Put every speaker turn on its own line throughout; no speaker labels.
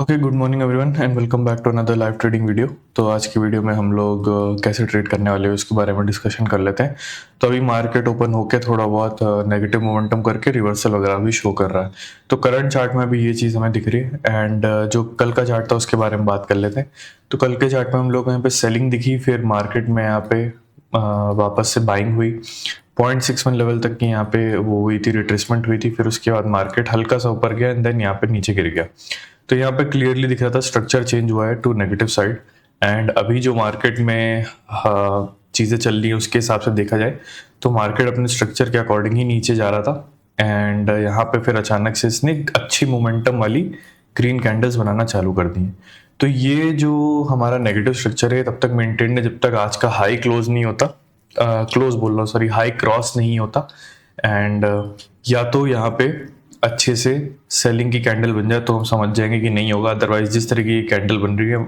Okay, good morning everyone and welcome back to another live trading video. तो आज की video में हम लोग कैसे ट्रेड करने वाले हैं उसके बारे में डिस्कशन कर लेते हैं। तो अभी मार्केट ओपन होकर थोड़ा बहुत नेगेटिव मोमेंटम करके रिवर्सल वगैरह भी शो कर रहा है। तो करंट चार्ट में भी ये चीज़ हमें दिख रही है एंड जो कल का चार्ट था उसके बारे में बात कर लेते हैं। तो कल के चार्ट में हम लोग को यहाँ पे सेलिंग दिखी, फिर मार्केट में यहाँ पे वापस से बाइंग हुई 0.61 लेवल तक की यहाँ पे वो हुई थी, रिट्रेसमेंट हुई थी। फिर उसके बाद मार्केट हल्का सा ऊपर गया एंड देन यहाँ पे नीचे गिर गया। तो यहाँ पे क्लियरली दिख रहा था स्ट्रक्चर चेंज हुआ है टू नेगेटिव साइड। एंड अभी जो मार्केट में चीज़ें चल रही है उसके हिसाब से देखा जाए तो मार्केट अपने स्ट्रक्चर के अकॉर्डिंग ही नीचे जा रहा था। एंड यहाँ पे फिर अचानक से इसने अच्छी मोमेंटम वाली ग्रीन कैंडल्स बनाना चालू कर दी। तो ये जो हमारा नेगेटिव स्ट्रक्चर है तब तक मेंटेन है जब तक आज का हाई क्लोज नहीं होता, क्लोज बोल रहा हूँ सॉरी, हाई क्रॉस नहीं होता। एंड या तो यहाँ पे अच्छे से सेलिंग की कैंडल बन जाए तो हम समझ जाएंगे कि नहीं होगा, अदरवाइज जिस तरह की कैंडल बन रही है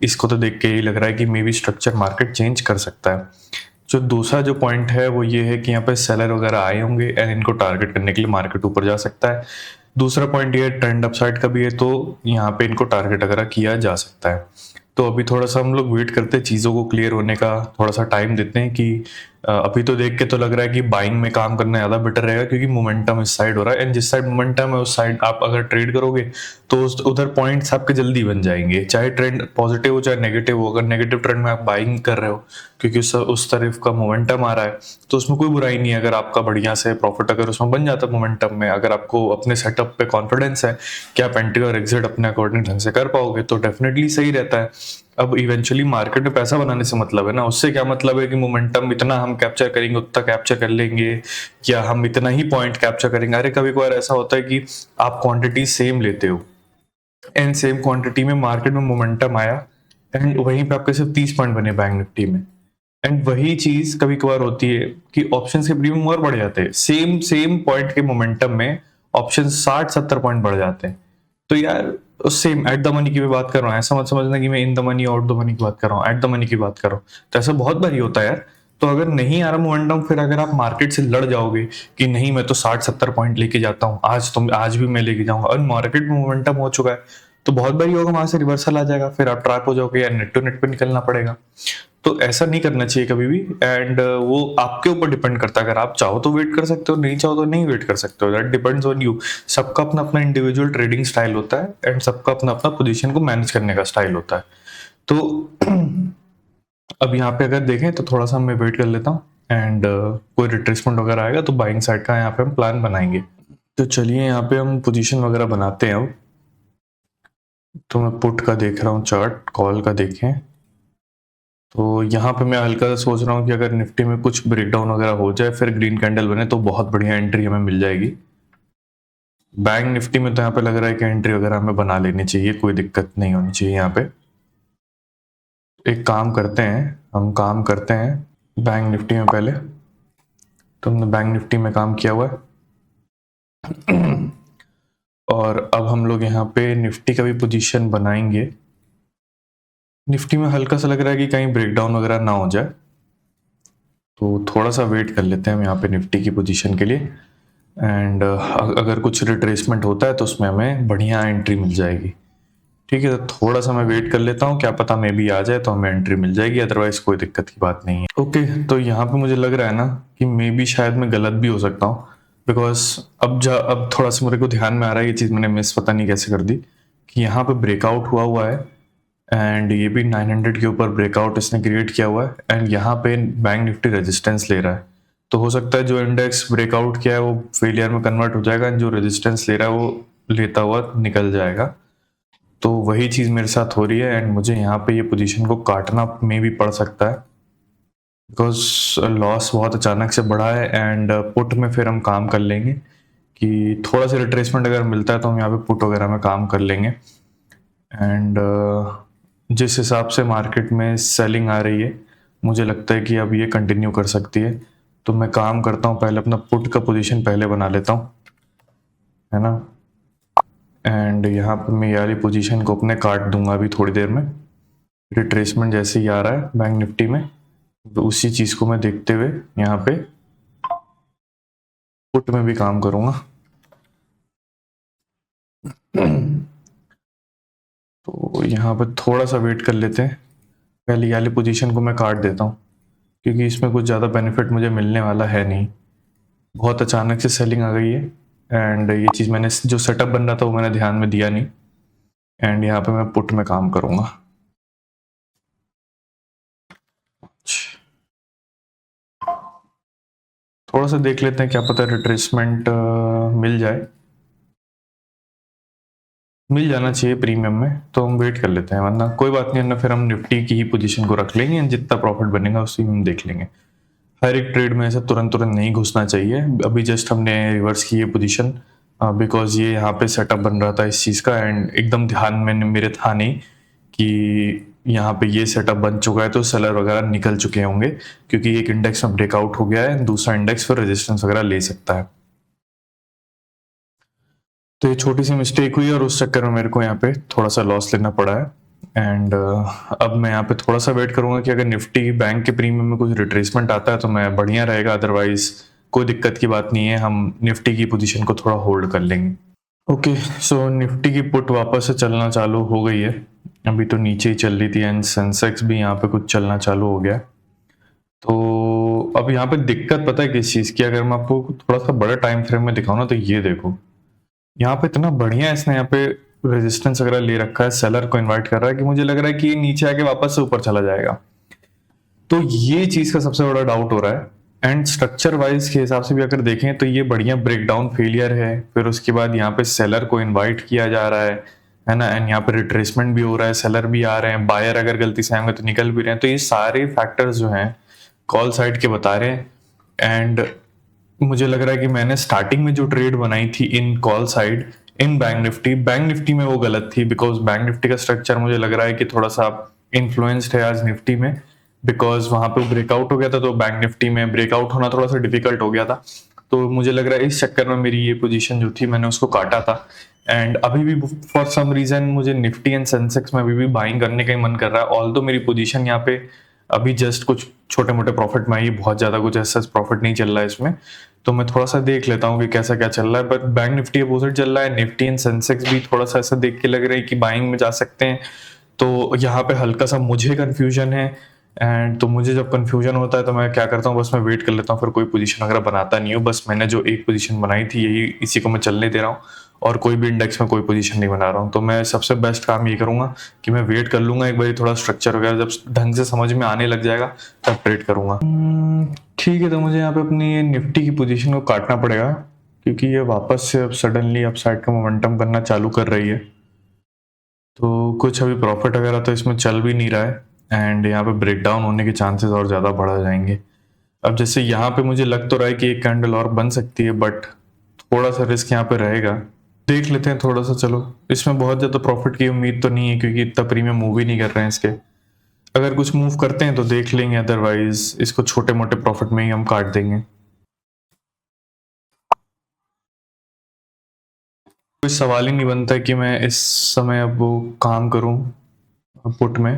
इसको तो देख के यही लग रहा है कि may be structure market change कर सकता है। जो दूसरा जो पॉइंट है वो ये है कि यहाँ पे सेलर वगैरह आए होंगे एंड इनको टारगेट करने के लिए मार्केट ऊपर जा सकता है। दूसरा पॉइंट ये ट्रेंड अपसाइड का भी है, तो यहाँ पे इनको टारगेट वगैरह किया जा सकता है। तो अभी थोड़ा सा हम लोग वेट करते हैं चीज़ों को क्लियर होने का, थोड़ा सा टाइम देते हैं कि अभी तो देख के तो लग रहा है कि बाइंग में काम करना ज़्यादा बेटर रहेगा क्योंकि मोमेंटम इस साइड हो रहा है एंड जिस साइड मोमेंटम है उस साइड आप अगर ट्रेड करोगे तो उधर पॉइंट्स आपके जल्दी बन जाएंगे, चाहे ट्रेंड पॉजिटिव हो चाहे नेगेटिव हो। अगर नेगेटिव ट्रेंड में आप बाइंग कर रहे हो क्योंकि उस तरफ का मोमेंटम आ रहा है तो उसमें कोई बुराई नहीं है अगर आपका बढ़िया से प्रॉफिट अगर उसमें बन जाता है मोमेंटम में। अगर आपको अपने सेटअप पे कॉन्फिडेंस है कि आप एंट्री और एग्जिट अपने अकॉर्डिंग ढंग से कर पाओगे तो डेफिनेटली सही रहता है। अब इवेंचुअली मार्केट में पैसा बनाने से मतलब है ना, उससे क्या मतलब है कि मोमेंटम इतना हम कैप्चर करेंगे उतना कैप्चर कर लेंगे या हम इतना ही पॉइंट कैप्चर करेंगे। अरे कभी कभार ऐसा होता है कि आप क्वांटिटी सेम लेते हो एंड सेम क्वांटिटी में मार्केट में मोमेंटम आया एंड वहीं पे आपके सिर्फ 30 पॉइंट बने बैंक निफ्टी में। एंड वही चीज कभी कभार होती है कि ऑप्शंस के प्रीमियम और बढ़ जाते हैं, सेम सेम पॉइंट के मोमेंटम में ऑप्शन 60-70 पॉइंट बढ़ जाते हैं। तो यार सेम एट द मनी की भी बात कर रहा हूँ, ऐसा मत समझना कि मैं in the money out the money की बात कर रहा हूँ, एट द मनी की बात कर रहा हूँ। तो ऐसा बहुत बारी होता है यार। तो अगर नहीं आ रहा मोमेंटम, फिर अगर आप मार्केट से लड़ जाओगे कि नहीं मैं तो 60-70 पॉइंट लेके जाता हूँ आज, तो आज भी मैं लेके जाऊंगा, और मार्केट में मोमेंटम हो चुका है तो बहुत बारी होगा वहां से रिवर्सल आ जाएगा, फिर आप ट्रैप हो जाओगे या नेट टू नेट पे निकलना पड़ेगा। तो ऐसा नहीं करना चाहिए कभी भी। एंड वो आपके ऊपर डिपेंड करता है, अगर आप चाहो तो वेट कर सकते हो, नहीं चाहो तो नहीं वेट कर सकते हो, दैट डिपेंड्स ऑन यू। सबका अपना अपना इंडिविजुअल ट्रेडिंग स्टाइल होता है एंड सबका अपना अपना पोजीशन को मैनेज करने का स्टाइल होता है। तो अब यहाँ पे अगर देखें तो थोड़ा सा मैं वेट कर लेता हूँ एंड कोई रिट्रेसमेंट वगैरह आएगा तो बाइंग साइड का यहाँ पे हम प्लान बनाएंगे। तो चलिए यहाँ पे हम पोजीशन वगैरह बनाते हैं। अब तो मैं पुट का देख रहा हूँ चार्ट, कॉल का देखें तो यहाँ पे मैं हल्का सा सोच रहा हूँ कि अगर निफ्टी में कुछ ब्रेकडाउन वगैरह हो जाए फिर ग्रीन कैंडल बने तो बहुत बढ़िया एंट्री हमें मिल जाएगी। बैंक निफ्टी में तो यहाँ पे लग रहा है कि एंट्री वगैरह हमें बना लेनी चाहिए, कोई दिक्कत नहीं होनी चाहिए यहाँ पे। एक काम करते हैं, हम काम करते हैं बैंक निफ्टी में पहले। तो हमने बैंक निफ्टी में काम किया हुआ है और अब हम लोग यहाँ पे निफ्टी का भी पोजीशन बनाएंगे। निफ्टी में हल्का सा लग रहा है कि कहीं ब्रेकडाउन वगैरह ना हो जाए तो थोड़ा सा वेट कर लेते हैं हम यहाँ पे निफ्टी की पोजीशन के लिए। एंड अगर कुछ रिट्रेसमेंट होता है तो उसमें हमें बढ़िया एंट्री मिल जाएगी। ठीक है, तो थोड़ा सा मैं वेट कर लेता हूँ, क्या पता मे भी आ जाए तो हमें एंट्री मिल जाएगी, अदरवाइज कोई दिक्कत की बात नहीं है। ओके, तो यहाँ पे मुझे लग रहा है ना कि मे बी शायद मैं गलत भी हो सकता हूँ, बिकॉज अब थोड़ा सा मेरे को ध्यान में आ रहा है, ये चीज़ मैंने मिस पता नहीं कैसे कर दी कि यहाँ पे ब्रेकआउट हुआ हुआ है एंड ये भी 900 के ऊपर ब्रेकआउट इसने क्रिएट किया हुआ है एंड यहाँ पे बैंक निफ्टी रेजिस्टेंस ले रहा है। तो हो सकता है जो इंडेक्स ब्रेकआउट किया है वो फेलियर में कन्वर्ट हो जाएगा एंड जो रेजिस्टेंस ले रहा है वो लेता हुआ निकल जाएगा। तो वही चीज़ मेरे साथ हो रही है एंड मुझे यहाँ पे ये पोजीशन को काटना में भी पड़ सकता है बिकॉज लॉस बहुत अचानक से बढ़ा है। एंड पुट में फिर हम काम कर लेंगे कि थोड़ा सा रिट्रेसमेंट अगर मिलता है तो हम यहाँ पे पुट वगैरह में काम कर लेंगे। एंड जिस हिसाब से मार्केट में सेलिंग आ रही है मुझे लगता है कि अब ये कंटिन्यू कर सकती है। तो मैं काम करता हूँ, पहले अपना पुट का पोजीशन पहले बना लेता हूँ, है ना। एंड यहाँ पर मैं ये वाली पोजीशन को अपने काट दूंगा अभी थोड़ी देर में। रिट्रेसमेंट जैसे ही आ रहा है बैंक निफ्टी में तो उसी चीज़ को मैं देखते हुए यहाँ पे पुट में भी काम करूँगा। तो यहाँ पे थोड़ा सा वेट कर लेते हैं। पहले ये वाली पोजीशन को मैं काट देता हूँ क्योंकि इसमें कुछ ज़्यादा बेनिफिट मुझे मिलने वाला है नहीं। बहुत अचानक से सेलिंग आ गई है एंड ये चीज़ मैंने जो सेटअप बन रहा था वो मैंने ध्यान में दिया नहीं। एंड यहाँ पे मैं पुट में काम करूँगा। थोड़ा सा देख लेते हैं, क्या पता रिट्रेसमेंट मिल जाना चाहिए प्रीमियम में, तो हम वेट कर लेते हैं, वरना कोई बात नहीं, वरना फिर हम निफ्टी की ही पोजीशन को रख लेंगे, जितना प्रॉफिट बनेगा उसी में हम देख लेंगे। हर एक ट्रेड में ऐसे तुरंत तुरंत नहीं घुसना चाहिए। अभी जस्ट हमने रिवर्स की ये पोजीशन बिकॉज ये यहाँ पे सेटअप बन रहा था इस चीज़ का एंड एकदम ध्यान में मेरे था नहीं कि यहाँ पे ये सेटअप बन चुका है तो सेलर वगैरह निकल चुके होंगे, क्योंकि एक इंडेक्स में ब्रेकआउट हो गया है, दूसरा इंडेक्स फिर रेजिस्टेंस वगैरह ले सकता है। तो ये छोटी सी मिस्टेक हुई और उस चक्कर में मेरे को यहाँ पे थोड़ा सा लॉस लेना पड़ा है। एंड अब मैं यहाँ पे थोड़ा सा वेट करूंगा कि अगर निफ्टी बैंक के प्रीमियम में कुछ रिट्रेसमेंट आता है तो मैं बढ़िया रहेगा, अदरवाइज कोई दिक्कत की बात नहीं है, हम निफ्टी की पोजीशन को थोड़ा होल्ड कर लेंगे। ओके, सो निफ्टी की पुट वापस से चलना चालू हो गई है। अभी तो नीचे ही चल रही थी एंड सेंसेक्स भी यहाँ पे कुछ चलना चालू हो गया। तो अब यहाँ पे दिक्कत पता है किस चीज़ की, अगर मैं आपको थोड़ा सा बड़ा टाइम फ्रेम में दिखाऊँ ना, तो ये देखो यहाँ पे इतना बढ़िया इसने यहाँ पे रेजिस्टेंस वगैरह ले रखा है, सेलर को इनवाइट कर रहा है कि मुझे लग रहा है कि ये नीचे आके वापस से ऊपर चला जाएगा। तो ये चीज का सबसे बड़ा डाउट हो रहा है। एंड स्ट्रक्चर वाइज के हिसाब से भी अगर देखें तो ये बढ़िया ब्रेकडाउन फेलियर है, फिर उसके बाद यहाँ पे सेलर को इनवाइट किया जा रहा है ना, एंड यहाँ पे रिट्रेसमेंट भी हो रहा है, सेलर भी आ रहे हैं, बायर अगर गलती से आएंगे तो निकल भी रहे हैं। तो ये सारे फैक्टर्स जो हैं कॉल साइड के बता रहे हैं। एंड मुझे लग रहा है कि मैंने स्टार्टिंग में जो ट्रेड बनाई थी in call side in bank Nifty में वो गलत थी, बिकॉज बैंक निफ्टी का स्ट्रक्चर मुझे लग रहा है कि थोड़ा सा इन्फ्लुएंस्ड है आज निफ्टी में, बिकॉज वहां पे ब्रेकआउट हो गया था, तो बैंक निफ्टी में ब्रेकआउट होना थोड़ा सा डिफिकल्ट हो गया था। तो मुझे लग रहा है इस चक्कर में मेरी ये पोजीशन जो थी मैंने उसको काटा था। एंड अभी भी फॉर सम रीजन मुझे निफ्टी एंड सेंसेक्स में अभी भी बाइंग करने का ही मन कर रहा है, ऑल दो मेरी पोजीशन यहाँ पे अभी जस्ट कुछ छोटे मोटे प्रॉफिट में आई, बहुत ज्यादा कुछ ऐसा प्रॉफिट नहीं चल रहा है इसमें। तो मैं थोड़ा सा देख लेता हूँ कि कैसा क्या चल रहा है, बट बैंक निफ्टी अपोजिट चल रहा है, निफ्टी एंड सेंसेक्स भी थोड़ा सा ऐसा देख के लग रहा है कि बाइंग में जा सकते हैं। तो यहाँ पे हल्का सा मुझे कंफ्यूजन है। एंड तो मुझे जब कंफ्यूजन होता है तो मैं क्या करता हूँ, बस मैं वेट कर लेता हूँ, फिर कोई पोजीशन वगैरह बनाता नहीं हूँ, बस मैंने जो एक पोजीशन बनाई थी यही इसी को मैं चलने दे रहा हूँ और कोई भी इंडेक्स में कोई पोजीशन नहीं बना रहा हूँ। तो मैं सबसे बेस्ट काम ये करूंगा कि मैं वेट कर लूंगा, एक बार थोड़ा स्ट्रक्चर वगैरह जब ढंग से समझ में आने लग जाएगा तब ट्रेड करूंगा। ठीक है, तो मुझे यहाँ पे अपनी निफ्टी की पोजीशन को काटना पड़ेगा क्योंकि ये वापस से अब सडनली अपसाइड का मोमेंटम करना चालू कर रही है। तो कुछ अभी प्रॉफिट वगैरह तो इसमें चल भी नहीं रहा है एंड यहाँ पे ब्रेकडाउन होने के चांसेस और ज़्यादा बढ़ जाएंगे। अब जैसे यहाँ पे मुझे लग तो रहा है कि एक कैंडल और बन सकती है, बट थोड़ा सा रिस्क यहाँ पे रहेगा, देख लेते हैं थोड़ा सा। चलो, इसमें बहुत ज़्यादा प्रॉफिट की उम्मीद तो नहीं है क्योंकि इतना प्रीमियम मूव ही नहीं कर रहे हैं इसके। अगर कुछ मूव करते हैं तो देख लेंगे, अदरवाइज इसको छोटे मोटे प्रॉफिट में ही हम काट देंगे। कोई सवाल ही नहीं बनता कि मैं इस समय अब वो काम करूं पुट में,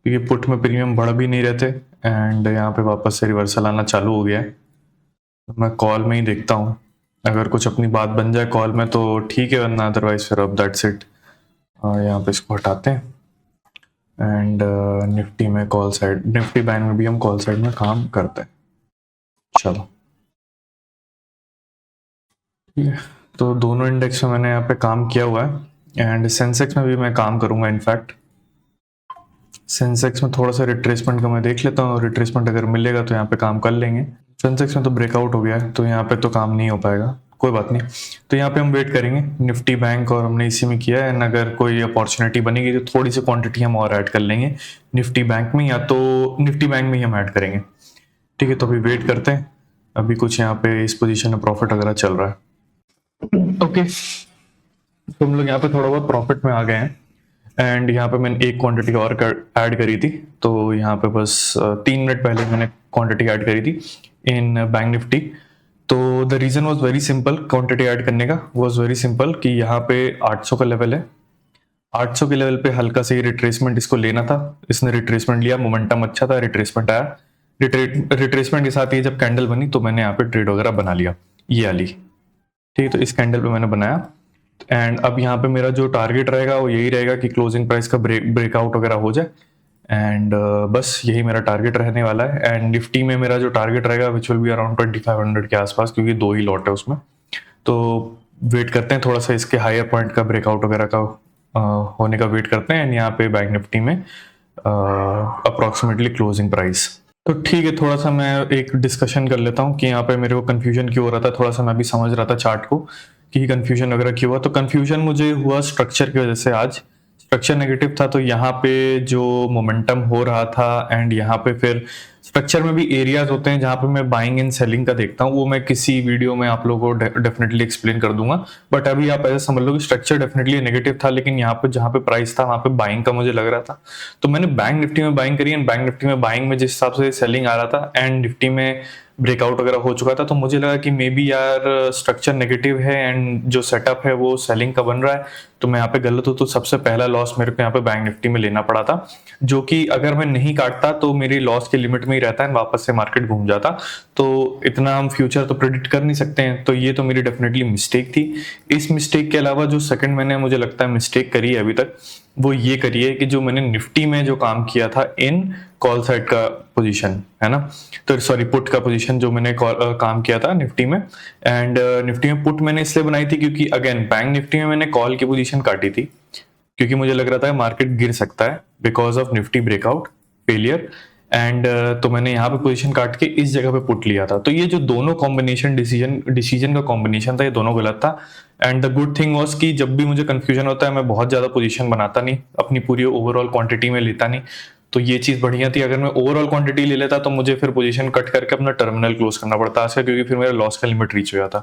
क्योंकि पुट में प्रीमियम बढ़ भी नहीं रहते एंड यहाँ पे वापस से रिवर्सल आना चालू हो गया है। तो मैं कॉल में ही देखता हूँ, अगर कुछ अपनी बात बन जाए कॉल में तो ठीक है, वरना अदरवाइज फिर अब दैट्स इट। यहाँ पे इसको हटाते हैं एंड निफ्टी में कॉल साइड, निफ्टी बैंक में भी हम कॉल साइड में काम करते हैं। चलो ठीक है, तो दोनों इंडेक्स में मैंने यहाँ पे काम किया हुआ है एंड सेंसेक्स में भी मैं काम करूंगा। इनफैक्ट सेंसेक्स में थोड़ा सा रिट्रेसमेंट का मैं देख लेता हूँ, रिट्रेसमेंट अगर मिलेगा तो यहाँ पे काम कर लेंगे। सेंसेक्स में तो ब्रेकआउट हो गया है तो यहाँ पे तो काम नहीं हो पाएगा, कोई बात नहीं। तो यहाँ पे हम वेट करेंगे निफ्टी बैंक, और हमने इसी में किया है, अगर कोई अपॉर्चुनिटी बनेगी तो थोड़ी सी क्वांटिटी हम और ऐड कर लेंगे निफ्टी बैंक में, या तो निफ्टी बैंक में ही हम ऐड करेंगे। ठीक है, तो अभी वेट करते हैं, अभी कुछ यहाँ पे इस पोजीशन में प्रॉफिट वगैरह चल रहा है। ओके, तो हम लोग यहाँ पे थोड़ा बहुत प्रॉफिट में आ गए हैं एंड यहाँ पे मैंने एक क्वांटिटी और ऐड करी थी। तो यहाँ पे बस 3 मिनट पहले मैंने क्वांटिटी ऐड करी थी इन बैंक निफ्टी। तो the reason was very simple, quantity add करने का वाज वेरी सिंपल कि यहाँ पे 800 का लेवल है, 800 के लेवल पे हल्का से रिट्रेसमेंट इसको लेना था, इसने रिट्रेसमेंट लिया, मोमेंटम अच्छा था, रिट्रेसमेंट आया, रिट्रेसमेंट के साथ ये जब कैंडल बनी तो मैंने यहाँ पे ट्रेड वगैरह बना लिया, ये वाली। ठीक है, तो इस कैंडल पे मैंने बनाया एंड अब यहाँ पे मेरा जो टारगेट रहेगा वो यही रहेगा कि क्लोजिंग प्राइस का ब्रेकआउट वगैरह हो जाए। एंड बस यही मेरा टारगेट रहने वाला है। एंड निफ्टी में मेरा जो टारगेट रहेगा विच विल बी अराउंड 2500 के आसपास, क्योंकि 2 ही लॉट है उसमें। तो वेट करते हैं थोड़ा सा इसके हायर पॉइंट का ब्रेकआउट वगैरह का होने का वेट करते हैं। एंड यहाँ पे बैंक निफ्टी में अप्रोक्सीमेटली क्लोजिंग प्राइस। तो ठीक है, थोड़ा सा मैं एक डिस्कशन कर लेता हूँ कि यहाँ पे मेरे को कंफ्यूजन क्यों हो रहा था। थोड़ा सा मैं भी समझ रहा था चार्ट को कि कंफ्यूजन वगैरह क्यों हुआ। तो कंफ्यूजन मुझे हुआ स्ट्रक्चर की वजह से। आज स्ट्रक्चर नेगेटिव था, तो यहाँ पे जो मोमेंटम हो रहा था एंड यहाँ पे फिर स्ट्रक्चर में भी एरियाज होते हैं जहाँ पे मैं बाइंग एंड सेलिंग का देखता हूँ। वो मैं किसी वीडियो में आप लोगों को डेफिनेटली एक्सप्लेन कर दूंगा। बट अभी आप ऐसा समझ लो कि स्ट्रक्चर डेफिनेटली नेगेटिव था, लेकिन यहाँ पे जहाँ पे प्राइस था वहाँ पे बाइंग का मुझे लग रहा था। तो मैंने बैंक निफ्टी में बाइंग करी एंड बैंक निफ्टी में बाइंग में जिस हिसाब से सेलिंग आ रहा था एंड निफ्टी में ब्रेकआउट वगैरह हो चुका था, तो मुझे लगा कि मे बी यार स्ट्रक्चर नेगेटिव है एंड जो सेटअप है वो सेलिंग का बन रहा है, तो मैं यहाँ पे गलत हूँ। तो सबसे पहला लॉस मेरे को यहाँ पे बैंक निफ्टी में लेना पड़ा था, जो कि अगर मैं नहीं काटता तो मेरी लॉस के लिमिट में ही रहता है, वापस से मार्केट घूम जाता। तो इतना हम फ्यूचर तो प्रेडिक्ट कर नहीं सकते हैं, तो ये तो मेरी डेफिनेटली मिस्टेक थी। इस मिस्टेक के अलावा जो सेकंड मैंने मुझे लगता है मिस्टेक करी है अभी तक, वो ये करी है कि जो मैंने निफ्टी में जो काम किया था इन कॉल साइड का पोजीशन है ना, तो सॉरी पुट का पोजीशन जो मैंने काम किया था निफ्टी में। एंड निफ्टी में पुट मैंने इसलिए बनाई थी क्योंकि अगेन बैंक निफ्टी में मैंने कॉल की पोजीशन काटी थी, क्योंकि मुझे लग रहा था मार्केट गिर सकता है because of Nifty breakout failure. And तो मैंने यहाँ पे पोजीशन काट के इस जगह पे पुट लिया था। तो ये जो दोनों कॉम्बिनेशन डिसीजन का कॉम्बिनेशन था, ये दोनों गलत था। And the good thing was कि जब भी मुझे कंफ्यूजन होता है मैं बहुत ज्यादा पोजीशन बनाता नहीं, अपनी पूरी ओवरऑल क्वांटिटी में लेता नहीं। तो ये चीज बढ़िया थी। अगर मैं ओवरऑल क्वांटिटी ले लेता तो मुझे फिर पोजीशन कट करके अपना टर्मिनल क्लोज करना पड़ता ऐसा, क्योंकि फिर मेरा लॉस का लिमिट रीच हो जाता।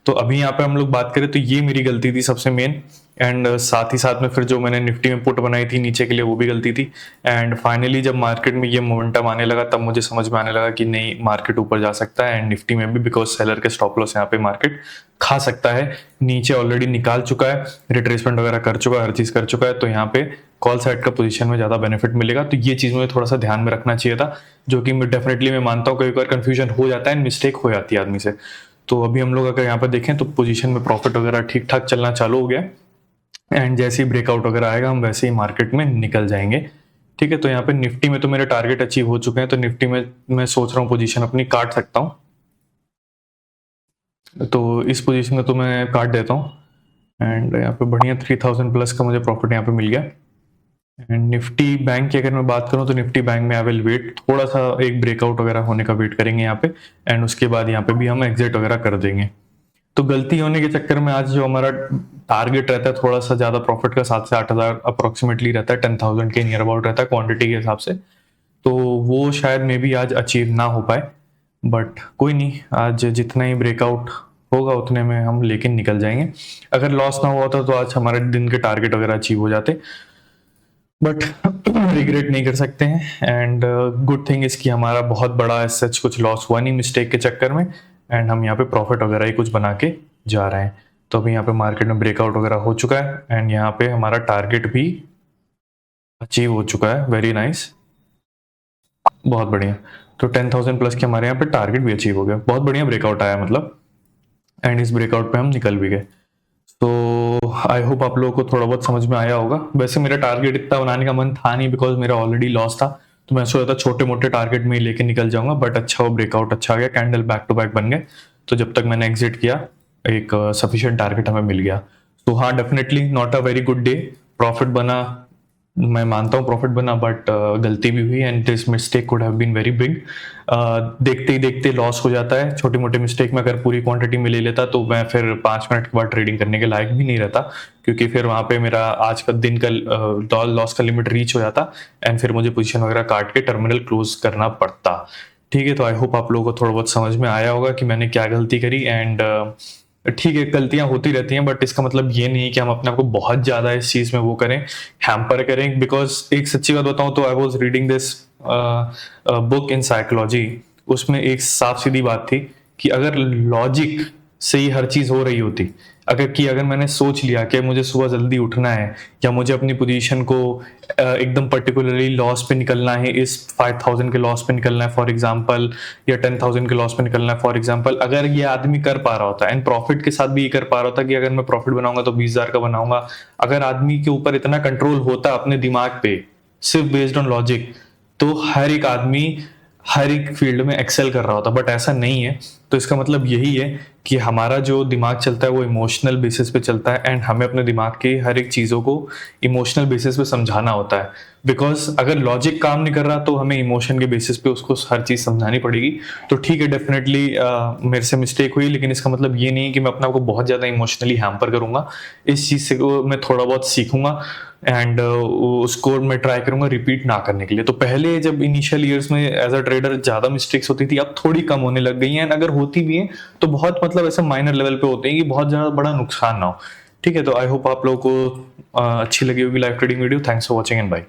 तो अभी यहाँ पे हम लोग बात करें तो ये मेरी गलती थी सबसे मेन। एंड साथ ही साथ में फिर जो मैंने निफ्टी में पुट बनाई थी नीचे के लिए, वो भी गलती थी। एंड फाइनली जब मार्केट में ये मोमेंटम आने लगा तब मुझे समझ में आने लगा कि नहीं, मार्केट ऊपर जा सकता है। एंड निफ्टी में भी बिकॉज सेलर के स्टॉप लॉस यहाँ पे मार्केट खा सकता है। नीचे ऑलरेडी निकाल चुका है, रिट्रेसमेंट वगैरह कर चुका है, हर चीज कर चुका है, तो यहाँ पे कॉल साइड का पोजीशन में ज्यादा बेनिफिट मिलेगा। तो ये चीज मुझे थोड़ा सा ध्यान में रखना चाहिए था, जो कि मैं डेफिनेटली मैं मानता हूँ कई बार कंफ्यूजन हो जाता है, मिस्टेक हो जाती है आदमी से। तो अभी हम लोग अगर यहाँ पे देखें तो पोजीशन में प्रॉफिट वगैरह ठीक ठाक चलना चालू हो गया। एंड जैसे ही ब्रेकआउट वगैरह आएगा हम वैसे ही मार्केट में निकल जाएंगे। ठीक है, तो यहाँ पे निफ्टी में तो मेरे टारगेट अचीव हो चुके हैं, तो निफ्टी में मैं सोच रहा हूँ पोजीशन अपनी काट सकता हूँ। तो इस पोजीशन में तो मैं काट देता हूँ। एंड यहाँ पे बढ़िया 3000 प्लस का मुझे प्रॉफिट यहाँ पे मिल गया। एंड निफ्टी बैंक की अगर मैं बात करूँ तो निफ्टी बैंक में आई विल वेट, थोड़ा सा एक ब्रेकआउट वगैरह होने का वेट करेंगे यहाँ पे। एंड उसके बाद यहाँ पे भी हम एग्जिट वगैरह कर देंगे। तो गलती होने के चक्कर में आज जो हमारा टारगेट रहता है थोड़ा सा ज्यादा प्रॉफिट का, 7 से 8000 अप्रोक्सीमेटली रहता है, 10,000 के नियर अबाउट रहता है क्वांटिटी के हिसाब से। तो वो शायद मे बी आज अचीव ना हो पाए, बट कोई नहीं, आज जितना ही ब्रेकआउट होगा उतने में हम लेकिन निकल जाएंगे। अगर लॉस ना हुआ होता तो आज हमारे दिन के टारगेट वगैरह अचीव हो जाते, बट रिग्रेट नहीं कर सकते हैं। एंड गुड थिंग इसकी हमारा बहुत बड़ा सच कुछ लॉस हुआ नहीं मिस्टेक के चक्कर में। एंड हम यहाँ पे प्रॉफिट वगैरह ही कुछ बना के जा रहे हैं। तो अभी यहाँ पे मार्केट में ब्रेकआउट वगैरह हो चुका है एंड यहाँ पे हमारा टारगेट भी अचीव हो चुका है। वेरी नाइस, बहुत बढ़िया। तो 10,000 प्लस के हमारे यहाँ पे टारगेट भी अचीव हो गया, बहुत बढ़िया ब्रेकआउट आया मतलब। एंड इस ब्रेकआउट पे हम निकल भी गए। तो आई होप आप लोगों को थोड़ा बहुत समझ में आया होगा। वैसे मेरा टारगेट इतना बनाने का मन था नहीं, बिकॉज मेरा ऑलरेडी लॉस था, तो मैं सोचा था छोटे मोटे टारगेट में ही लेके निकल जाऊंगा। बट अच्छा वो ब्रेकआउट अच्छा गया, कैंडल बैक टू बैक बन गए। तो जब तक मैंने एग्जिट किया एक सफिशिएंट टारगेट हमें मिल गया। तो हाँ, definitely not a very good day. Profit बना, मैं मानता हूँ प्रॉफिट बना, बट गलती भी हुई and this mistake could have been very big. देखते ही देखते लॉस हो जाता है छोटी मोटी मिस्टेक में। अगर पूरी क्वांटिटी में ले लेता तो मैं फिर 5 मिनट के बाद ट्रेडिंग करने के लायक भी नहीं रहता, क्योंकि फिर वहां पे मेरा आज का दिन का लॉस का लिमिट रीच हो जाता एंड फिर मुझे पोजीशन वगैरह काट के टर्मिनल क्लोज करना पड़ता। ठीक है, तो आई होप आप लोगों को थोड़ा बहुत समझ में आया होगा कि मैंने क्या गलती करी। एंड ठीक है, गलतियां होती रहती हैं, बट इसका मतलब ये नहीं कि हम अपने आप को बहुत ज्यादा इस चीज में वो करें, हैम्पर करें। बिकॉज एक सच्ची बात बताऊं तो I was reading this book in psychology, उसमें एक साफ सीधी बात थी कि अगर लॉजिक से ही हर चीज हो रही होती, अगर मैंने सोच लिया कि मुझे सुबह जल्दी उठना है या मुझे अपनी पोजीशन को एकदम पर्टिकुलरली लॉस पे निकलना है, इस 5000 के लॉस पे निकलना है फॉर एग्जांपल, या 10000 के लॉस पे निकलना है फॉर एग्जांपल, अगर ये आदमी कर पा रहा होता एंड प्रॉफिट के साथ भी ये कर पा रहा होता कि अगर मैं प्रॉफिट बनाऊंगा तो 20,000 का बनाऊंगा, अगर आदमी के ऊपर इतना कंट्रोल होता अपने दिमाग पे सिर्फ बेस्ड ऑन लॉजिक, तो हर एक आदमी हर एक फील्ड में एक्सेल कर रहा होता। बट ऐसा नहीं है। तो इसका मतलब यही है कि हमारा जो दिमाग चलता है वो इमोशनल बेसिस पे चलता है एंड हमें अपने दिमाग की हर एक चीज़ों को इमोशनल बेसिस पे समझाना होता है। बिकॉज अगर लॉजिक काम नहीं कर रहा तो हमें इमोशन के बेसिस पे उसको हर चीज़ समझानी पड़ेगी। तो ठीक है, डेफिनेटली मेरे से मिस्टेक हुई, लेकिन इसका मतलब ये नहीं है कि मैं अपने आप को बहुत ज़्यादा इमोशनली हैम्पर करूंगा। इस चीज़ से मैं थोड़ा बहुत सीखूंगा एंड उसको मैं ट्राई करूंगा रिपीट ना करने के लिए। तो पहले जब इनिशियल ईयर्स में एज अ ट्रेडर ज़्यादा मिस्टेक्स होती थी, अब थोड़ी कम होने लग गई हैं। अगर होती भी हैं तो बहुत मतलब ऐसे माइनर लेवल पे होते हैं कि बहुत ज़्यादा बड़ा नुकसान ना हो। ठीक है, तो आई होप आप लोगों को अच्छी लगी होगी live trading video. Thanks for watching and bye.